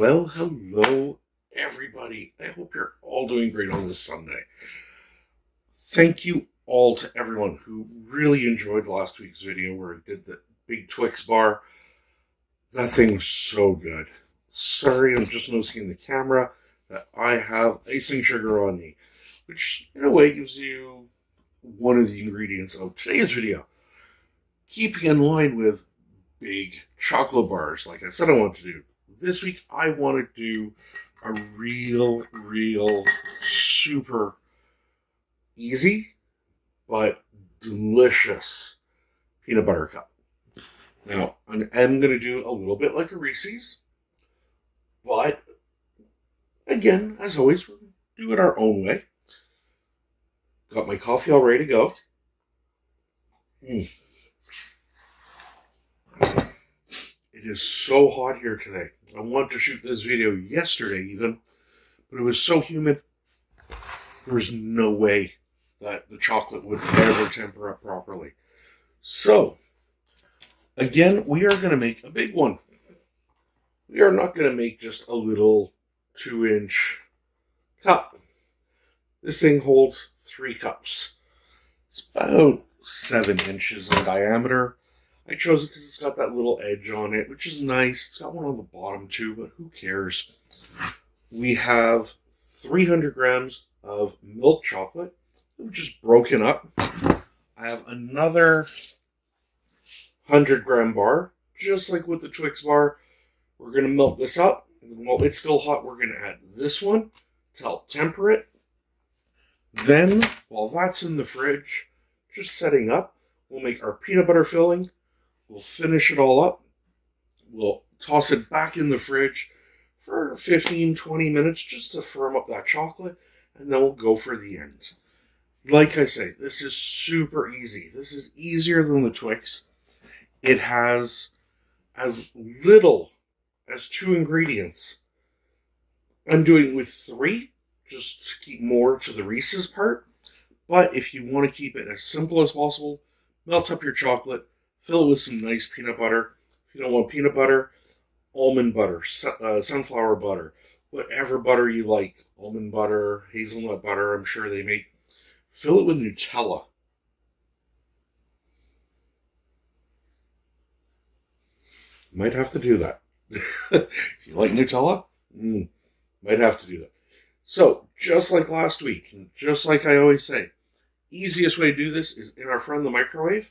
Well, hello, everybody. I hope you're all doing great on this Sunday. Thank you all to everyone who really enjoyed last week's video where I did the big Twix bar. That thing was so good. Sorry, I'm just noticing in the camera that I have icing sugar on me, which in a way gives you one of the ingredients of today's video. Keeping in line with big chocolate bars, like I said I wanted to do. This week, I want to do a real super easy but delicious peanut butter cup. Now, I'm going to do a little bit like a Reese's, but again, as always, we'll do it our own way. Got my coffee all ready to go. It is so hot here today. I wanted to shoot this video yesterday even, but it was so humid, there was no way that the chocolate would ever temper up properly. So, again, we are going to make a big one. We are not going to make just a little 2-inch cup. This thing holds 3 cups. It's about 7 inches in diameter. I chose it because it's got that little edge on it, which is nice. It's got one on the bottom too, but who cares? We have 300 grams of milk chocolate, which is broken up. I have another 100-gram bar, just like with the Twix bar. We're going to melt this up. And while it's still hot, we're going to add this one to help temper it. Then, while that's in the fridge, just setting up, we'll make our peanut butter filling. We'll finish it all up. We'll toss it back in the fridge for 15-20 minutes just to firm up that chocolate, and then we'll go for the end. Like I say, this is super easy. This is easier than the Twix. It has as little as 2 ingredients. I'm doing with 3, just to keep more to the Reese's part. But if you want to keep it as simple as possible, melt up your chocolate, fill it with some nice peanut butter. If you don't want peanut butter, almond butter, sunflower butter, whatever butter you like. Almond butter, hazelnut butter, I'm sure they make. Fill it with Nutella. Might have to do that. If you like Nutella, might have to do that. So, just like last week, and just like I always say, easiest way to do this is in our friend the microwave.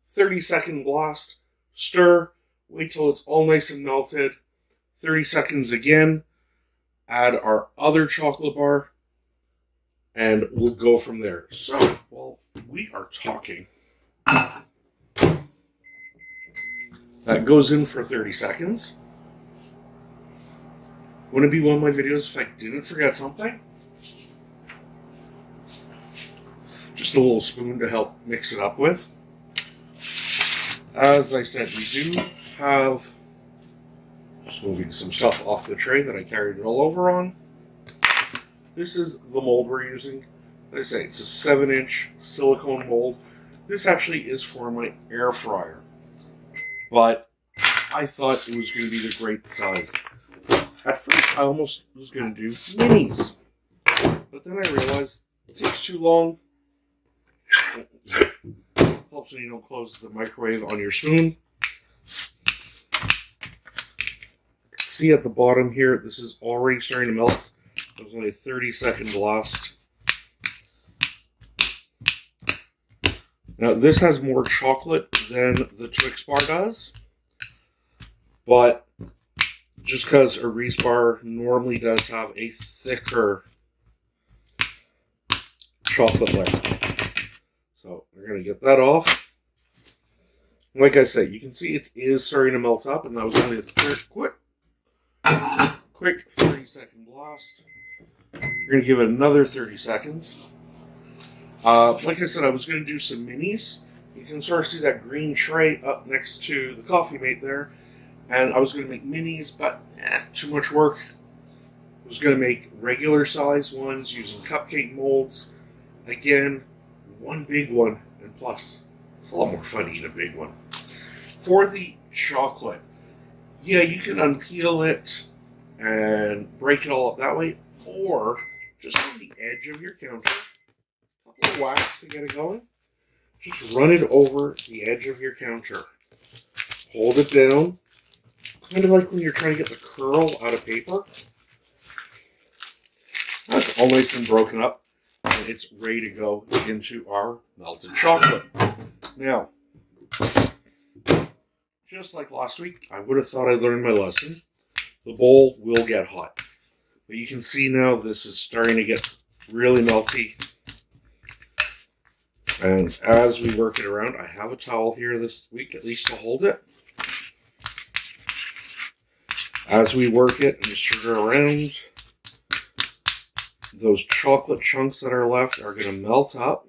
30-second blast, stir, wait till it's all nice and melted. 30 seconds again, add our other chocolate bar, and we'll go from there. So, while we are talking, that goes in for 30 seconds. Wouldn't it be one of my videos if I didn't forget something? Just a little spoon to help mix it up with. As I said, we do have, just moving some stuff off the tray that I carried it all over on. This is the mold we're using. Like I say, it's a 7-inch silicone mold. This actually is for my air fryer, but I thought it was going to be the great size. At first, I almost was going to do minis, but then I realized it takes too long. Helps when you don't close the microwave on your spoon. See at the bottom here, this is already starting to melt. It was only a 30-second blast. Now, this has more chocolate than the Twix bar does, but just because a Reese bar normally does have a thicker chocolate layer. So we're going to get that off. Like I said, you can see it is starting to melt up, and that was only a quick 30-second blast. We're going to give it another 30 seconds. Like I said, I was going to do some minis. You can sort of see that green tray up next to the Coffee Mate there. And I was going to make minis, but too much work. I was going to make regular size ones using cupcake molds. Again, one big one, and plus, it's a lot more fun to eat a big one. For the chocolate, yeah, you can unpeel it and break it all up that way, or just on the edge of your counter, a couple of whacks to get it going. Just run it over the edge of your counter. Hold it down, kind of like when you're trying to get the curl out of paper. That's all nice and broken up, and it's ready to go into our melted chocolate. Now, just like last week, I would have thought I learned my lesson. The bowl will get hot. But you can see now this is starting to get really melty. And as we work it around, I have a towel here this week, at least to hold it. As we work it and stir around, those chocolate chunks that are left are going to melt up.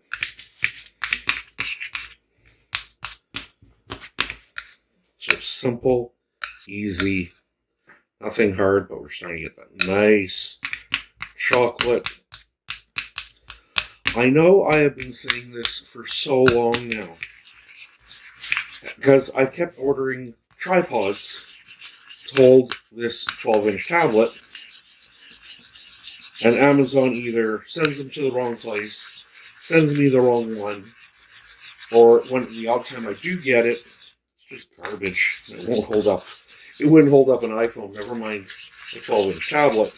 So simple, easy, nothing hard, but we're starting to get that nice chocolate. I know I have been saying this for so long now, because I've kept ordering tripods to hold this 12-inch tablet, and Amazon either sends them to the wrong place, sends me the wrong one, or when the odd time I do get it, it's just garbage. It won't hold up. It wouldn't hold up an iPhone, never mind a 12-inch tablet.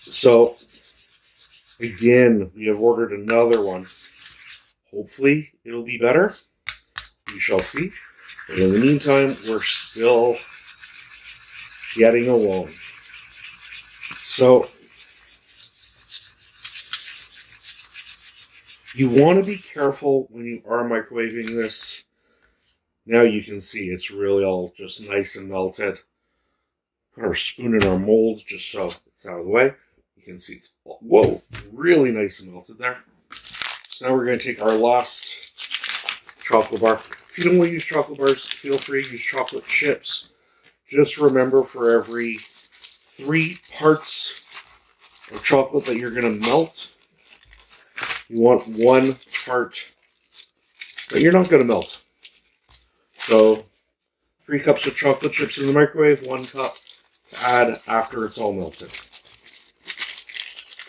So, again, we have ordered another one. Hopefully, it'll be better. We shall see. But in the meantime, we're still getting along. So, you want to be careful when you are microwaving this. Now you can see it's really all just nice and melted. Put our spoon in our mold just so it's out of the way. You can see it's, whoa, really nice and melted there. So now we're going to take our last chocolate bar. If you don't want to use chocolate bars, feel free to use chocolate chips. Just remember, for every 3 parts of chocolate that you're going to melt, you want 1 part that you're not going to melt. So 3 cups of chocolate chips in the microwave, 1 cup to add after it's all melted.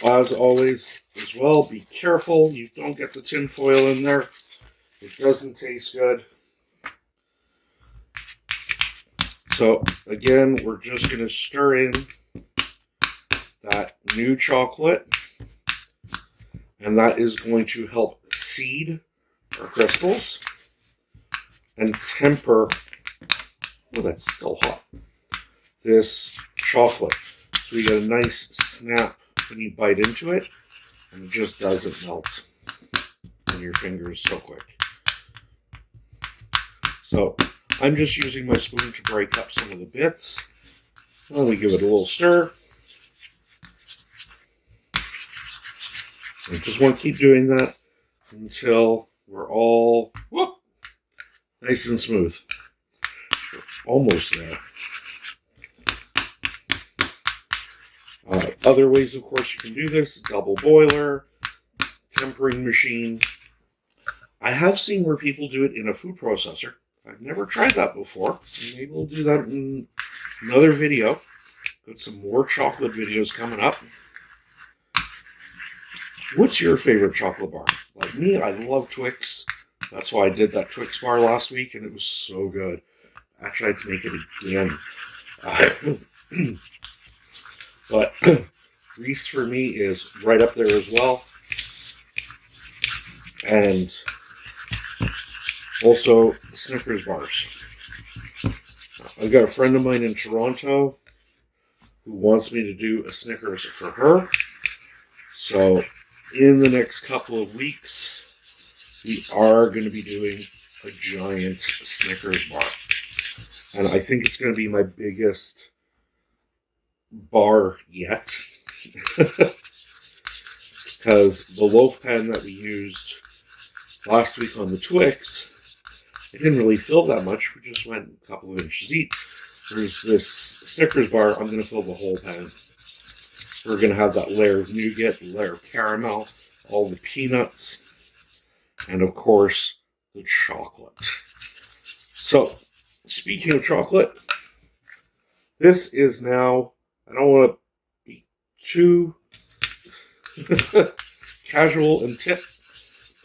As always, as well, be careful you don't get the tin foil in there. It doesn't taste good. So again, we're just going to stir in that new chocolate, and that is going to help seed our crystals and temper, oh, that's still hot, this chocolate. So we get a nice snap when you bite into it, and it just doesn't melt in your fingers so quick. So I'm just using my spoon to break up some of the bits. And we give it a little stir. And just want to keep doing that until we're all nice and smooth. We're almost there. Other ways, of course, you can do this: double boiler, tempering machine. I have seen where people do it in a food processor. I've never tried that before. Maybe we'll do that in another video. Got some more chocolate videos coming up. What's your favorite chocolate bar? Like me, I love Twix. That's why I did that Twix bar last week, and it was so good. Actually, I had to make it again. But Reese for me is right up there as well. And also Snickers bars. I've got a friend of mine in Toronto who wants me to do a Snickers for her. So in the next couple of weeks, we are going to be doing a giant Snickers bar. And I think it's going to be my biggest bar yet. Because the loaf pan that we used last week on the Twix, it didn't really fill that much. We just went a couple of inches deep. Whereas this Snickers bar, I'm going to fill the whole pan. We're going to have that layer of nougat, layer of caramel, all the peanuts, and of course, the chocolate. So, speaking of chocolate, This is now, I don't want to be too casual and tip,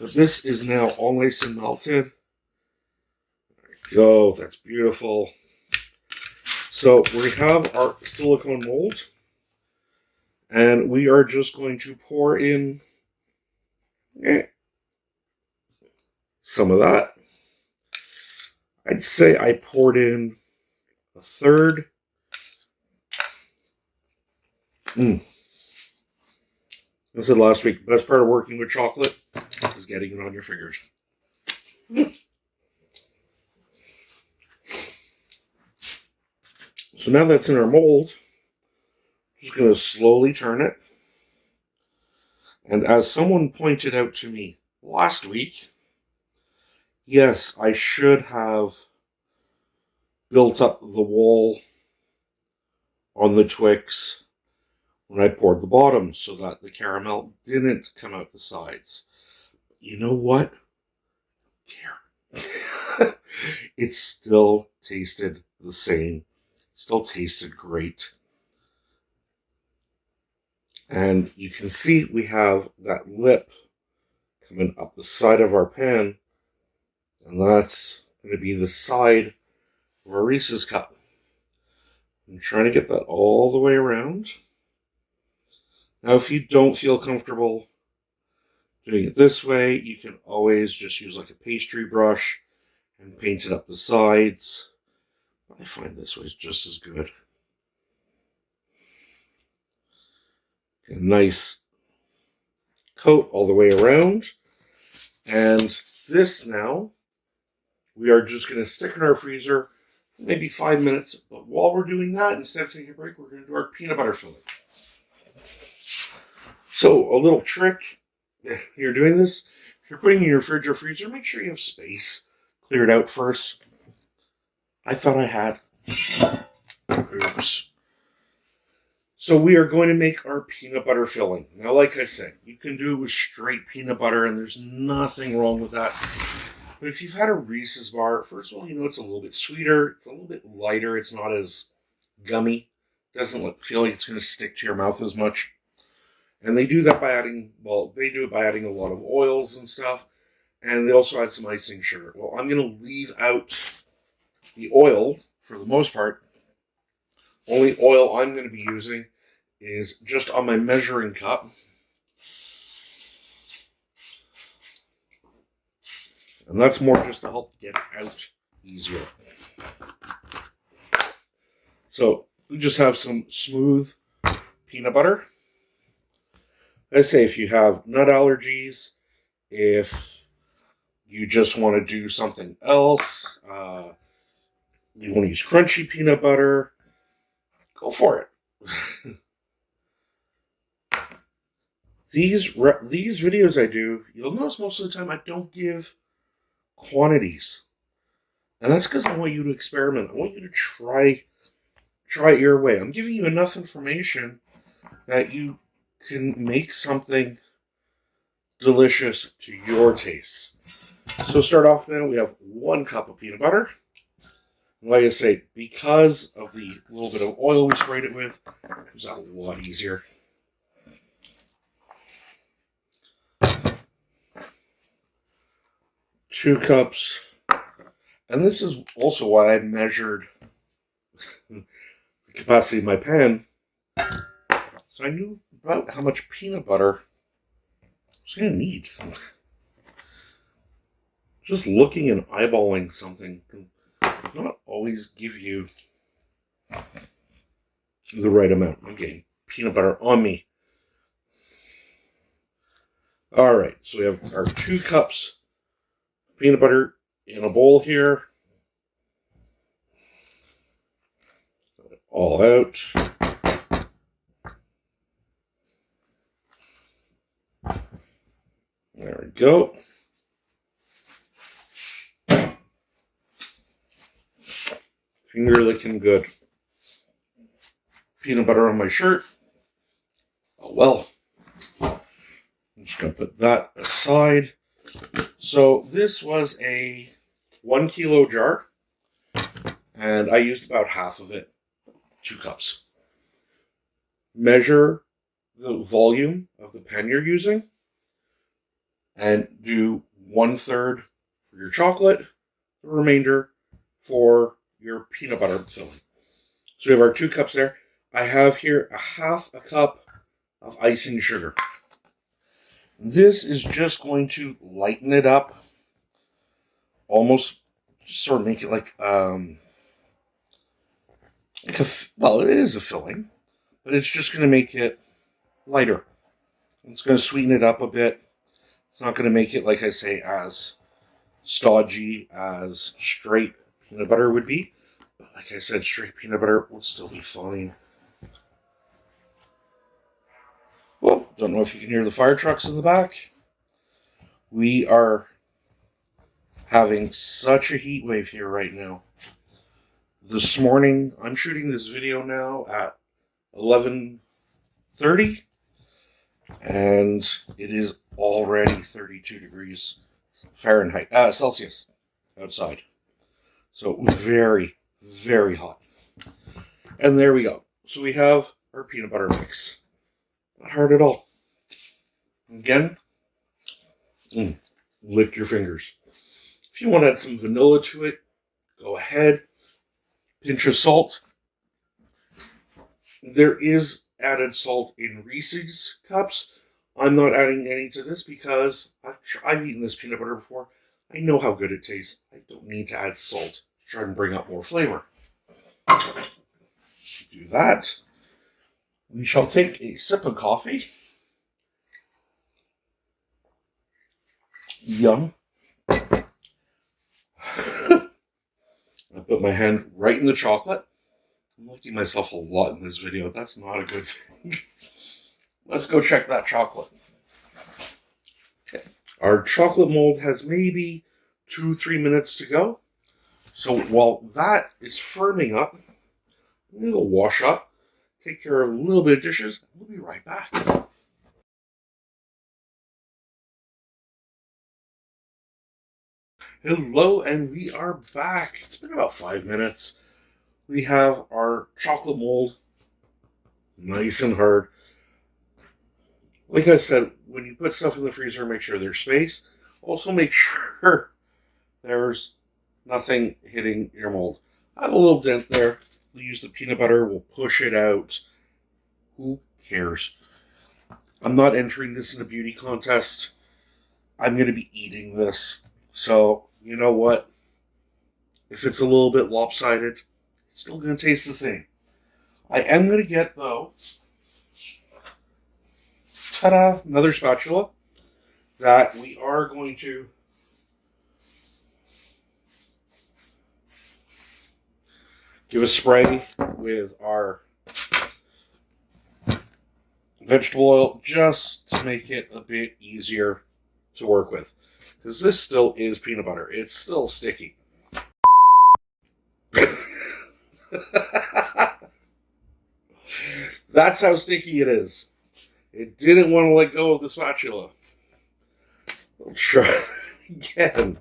but this is now all nice and melted. There we go. That's beautiful. So we have our silicone mold, and we are just going to pour in some of that. I'd say I poured in a third. I said last week, the best part of working with chocolate is getting it on your fingers. So now that's in our mold, I'm just going to slowly turn it. And as someone pointed out to me last week, yes, I should have built up the wall on the Twix when I poured the bottom so that the caramel didn't come out the sides. You know what? Care. It still tasted the same. Still tasted great. And you can see we have that lip coming up the side of our pan. And that's going to be the side of our Reese's cup. I'm trying to get that all the way around. Now, if you don't feel comfortable doing it this way, you can always just use like a pastry brush and paint it up the sides. I find this way is just as good. A nice coat all the way around. And this now, we are just going to stick in our freezer for maybe 5 minutes. But while we're doing that, instead of taking a break, we're going to do our peanut butter filling. So a little trick, if you're doing this, if you're putting in your fridge or freezer, make sure you have space cleared out first. I thought I had. Oops. So we are going to make our peanut butter filling. Now, like I said, you can do it with straight peanut butter, and there's nothing wrong with that. But if you've had a Reese's bar, first of all, you know it's a little bit sweeter. It's a little bit lighter. It's not as gummy. It doesn't feel like it's going to stick to your mouth as much. And they do that by adding, they do it by adding a lot of oils and stuff. And they also add some icing sugar. Well, I'm going to leave out the oil for the most part. Only oil I'm going to be using is just on my measuring cup. And that's more just to help get out easier. So we just have some smooth peanut butter. I say if you have nut allergies, if you just want to do something else, you want to use crunchy peanut butter, go for it. These videos I do, you'll notice most of the time I don't give quantities. And that's because I want you to experiment. I want you to try it your way. I'm giving you enough information that you can make something delicious to your taste. So start off now, we have 1 cup of peanut butter. Like I say, because of the little bit of oil we sprayed it with, it comes out a lot easier. Two cups. And this is also why I measured the capacity of my pan. So I knew about how much peanut butter I was going to need. Just looking and eyeballing something can not always give you the right amount. I'm getting peanut butter on me. All right, so we have our 2 cups of peanut butter in a bowl here. Got it all out. There we go. Finger licking good. Peanut butter on my shirt. Oh well. I'm just going to put that aside. So this was a 1 kilo jar, and I used about half of it. 2 cups. Measure the volume of the pen you're using and do 1/3 for your chocolate, the remainder for your peanut butter filling. So we have our 2 cups there. I have here a 1/2 cup of icing sugar. This is just going to lighten it up, almost sort of make it like well, it is a filling, but it's just going to make it lighter. It's going to sweeten it up a bit. It's not going to make it, like I say, as stodgy as straight peanut butter would be. But like I said, straight peanut butter would still be fine. Well, don't know if you can hear the fire trucks in the back. We are having such a heat wave here right now. This morning, I'm shooting this video now at 11:30, and it is already 32 degrees Fahrenheit, Celsius outside. So very, very hot. And there we go. So we have our peanut butter mix. Not hard at all. Again, lick your fingers. If you want to add some vanilla to it, go ahead. Pinch of salt. There is added salt in Reese's cups. I'm not adding any to this because I've eaten this peanut butter before. I know how good it tastes. I don't need to add salt to try and bring out more flavor. Do that. We shall take a sip of coffee. Yum. I put my hand right in the chocolate. I'm licking myself a lot in this video. That's not a good thing. Let's go check that chocolate. Okay. Our chocolate mold has maybe 2-3 minutes to go. So while that is firming up, I'm going to wash up, take care of a little bit of dishes, and we'll be right back. Hello, and we are back. It's been about 5 minutes. We have our chocolate mold nice and hard. Like I said, when you put stuff in the freezer, make sure there's space. Also make sure there's nothing hitting your mold. I have a little dent there. We'll use the peanut butter. We'll push it out. Who cares? I'm not entering this in a beauty contest. I'm going to be eating this. So, you know what? If it's a little bit lopsided, it's still going to taste the same. I am going to get, though, ta-da, another spatula that we are going to give a spray with our vegetable oil just to make it a bit easier to work with. Because this still is peanut butter. It's still sticky. That's how sticky it is. It didn't want to let go of the spatula. We'll try again.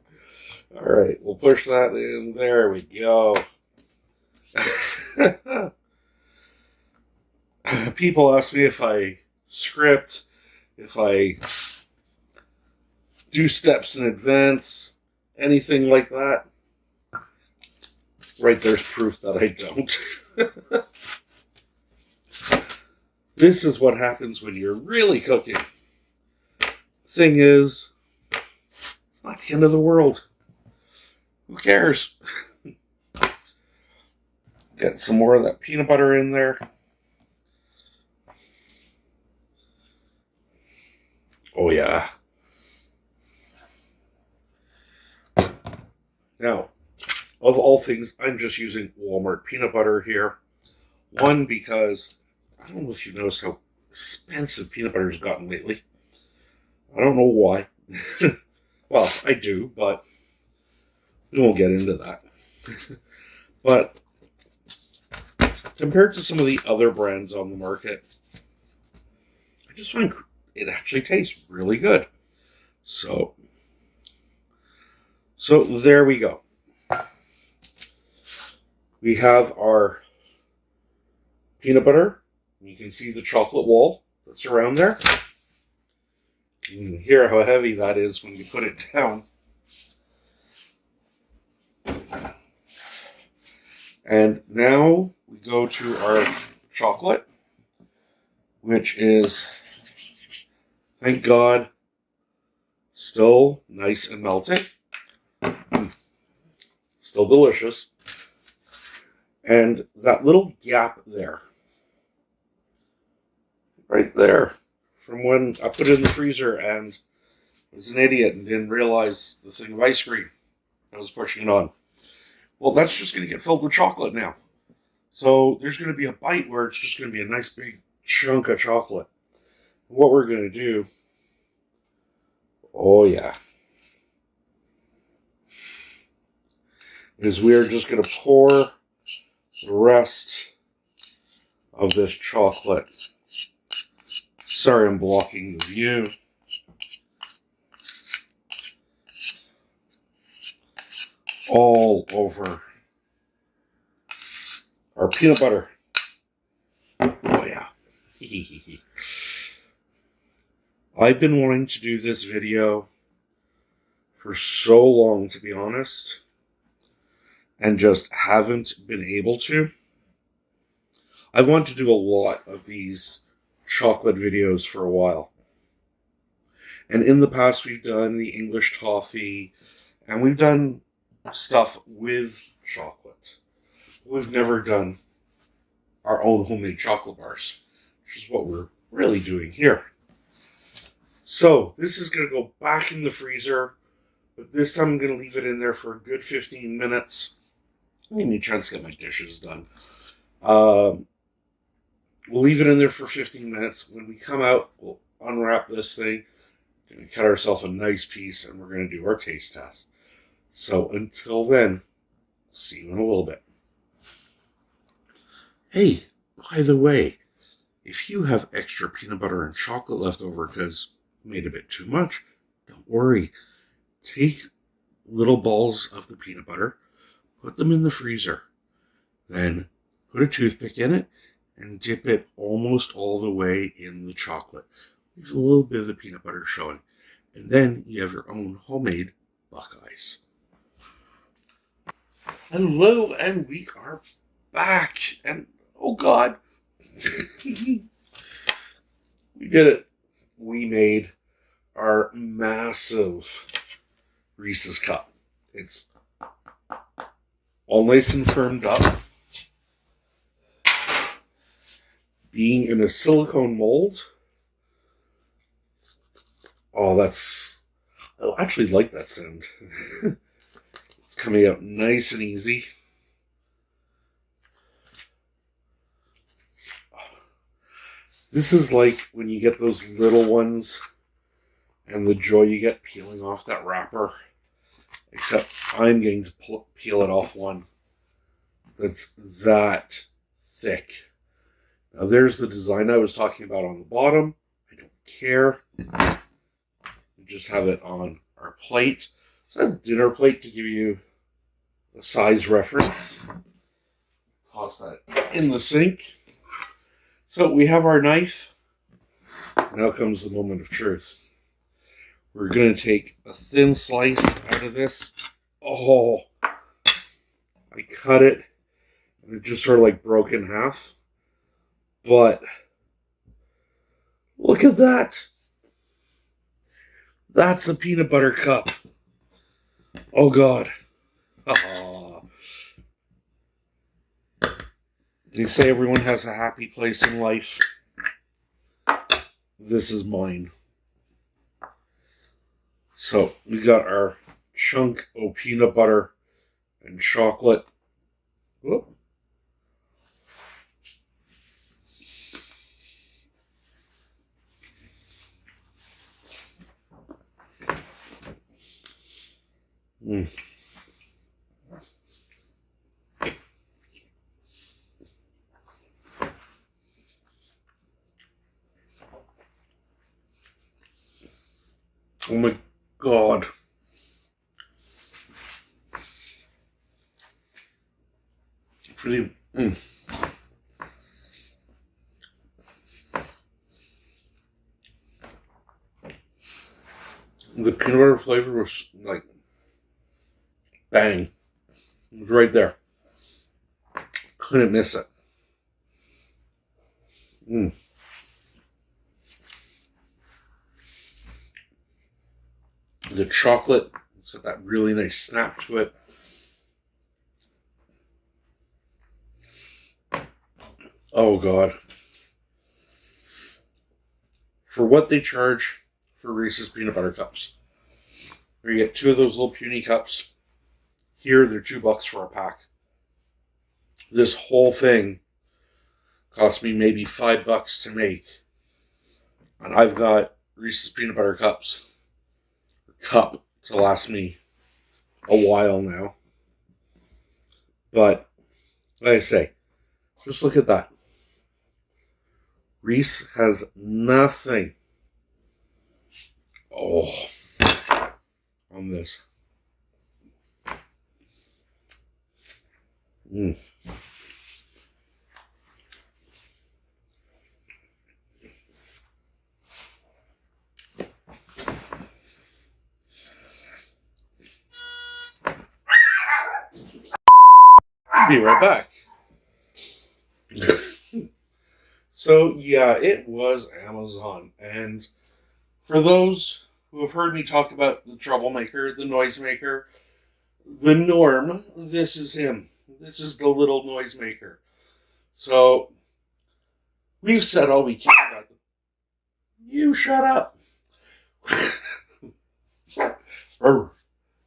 Alright, we'll push that in. There we go. People ask me if I script, if I do steps in advance, anything like that. Right there's proof that I don't. This is what happens when you're really cooking. Thing is, it's not the end of the world. Who cares? Get some more of that peanut butter in there. Oh yeah. Now, of all things, I'm just using Walmart peanut butter here. One, because I don't know if you've noticed how expensive peanut butter has gotten lately. I don't know why. Well, I do, but we won't get into that. But compared to some of the other brands on the market, I just find it actually tastes really good. So there we go. We have our peanut butter. You can see the chocolate wall that's around there. You can hear how heavy that is when you put it down. And now we go to our chocolate, which is, thank God, still nice and melted. Still delicious. And that little gap there, right there, from when I put it in the freezer and was an idiot and didn't realize the thing of ice cream I was pushing it on. Well, that's just going to get filled with chocolate now. So there's going to be a bite where it's just going to be a nice big chunk of chocolate. What we're going to do, oh yeah, is we're just going to pour the rest of this chocolate. Sorry, I'm blocking the view. All over our peanut butter. Oh yeah. I've been wanting to do this video for so long, to be honest, and just haven't been able to. I want to do a lot of these chocolate videos for a while. And in the past, we've done the English toffee, and we've done stuff with chocolate. We've never done our own homemade chocolate bars, which is what we're really doing here. So this is going to go back in the freezer, but this time I'm going to leave it in there for a good 15 minutes. I need a chance to get my dishes done. We'll leave it in there for 15 minutes. When we come out, we'll unwrap this thing, and cut ourselves a nice piece, and we're going to do our taste test. So until then, see you in a little bit. Hey, by the way, if you have extra peanut butter and chocolate left over because you made a bit too much, don't worry. Take little balls of the peanut butter, put them in the freezer, then put a toothpick in it and dip it almost all the way in the chocolate. There's a little bit of the peanut butter showing. And then you have your own homemade Buckeyes. Hello, and we are back. And oh God, we did it. We made our massive Reese's cup. It's all nice and firmed up. Being in a silicone mold. Oh, I actually like that sound. It's coming out nice and easy. This is like when you get those little ones and the joy you get peeling off that wrapper. Except I'm getting to peel it off one that's that thick. Now there's the design I was talking about on the bottom. I don't care. We just have it on our plate. So that's a dinner plate to give you a size reference. Toss that in the sink. So we have our knife. Now comes the moment of truth. We're going to take a thin slice out of this. Oh, I cut it and it just sort of like broke in half. But look at that. That's a peanut butter cup. Oh God. Oh. They say everyone has a happy place in life. This is mine. So we got our chunk of peanut butter and chocolate. Whoop. Mm. Oh my God. Pretty. The peanut butter flavor was like bang. It was right there. Couldn't miss it. The chocolate, it's got that really nice snap to it. Oh, God. For what they charge for Reese's Peanut Butter Cups. You get 2 of those little puny cups. Here, they're $2 for a pack. This whole thing cost me maybe $5 to make. And I've got Reese's Peanut Butter Cups. A cup to last me a while now. But, like I say, just look at that. Reese has nothing on this. I'll be right back. So, yeah, it was Amazon. And for those who have heard me talk about the troublemaker, the noisemaker, the norm, this is him. This is the little noisemaker. So, we've said all we can about them. You shut up.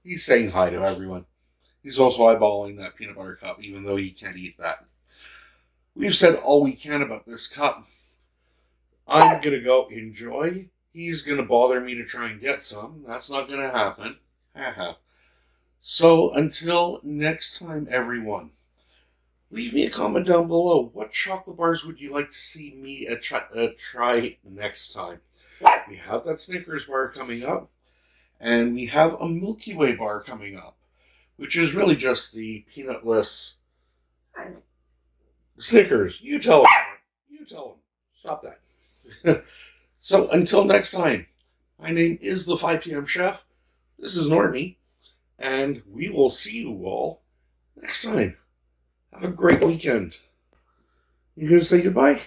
He's saying hi to everyone. He's also eyeballing that peanut butter cup, even though he can't eat that. We've said all we can about this cup. I'm going to go enjoy. He's going to bother me to try and get some. That's not going to happen. So until next time, everyone, leave me a comment down below. What chocolate bars would you like to see me try next time? We have that Snickers bar coming up. And we have a Milky Way bar coming up, which is really just the peanutless Snickers. You tell them. You tell them. Stop that. So until next time, my name is the 5 p.m. Chef. This is Normie. And we will see you all next time. Have a great weekend. You gonna say goodbye?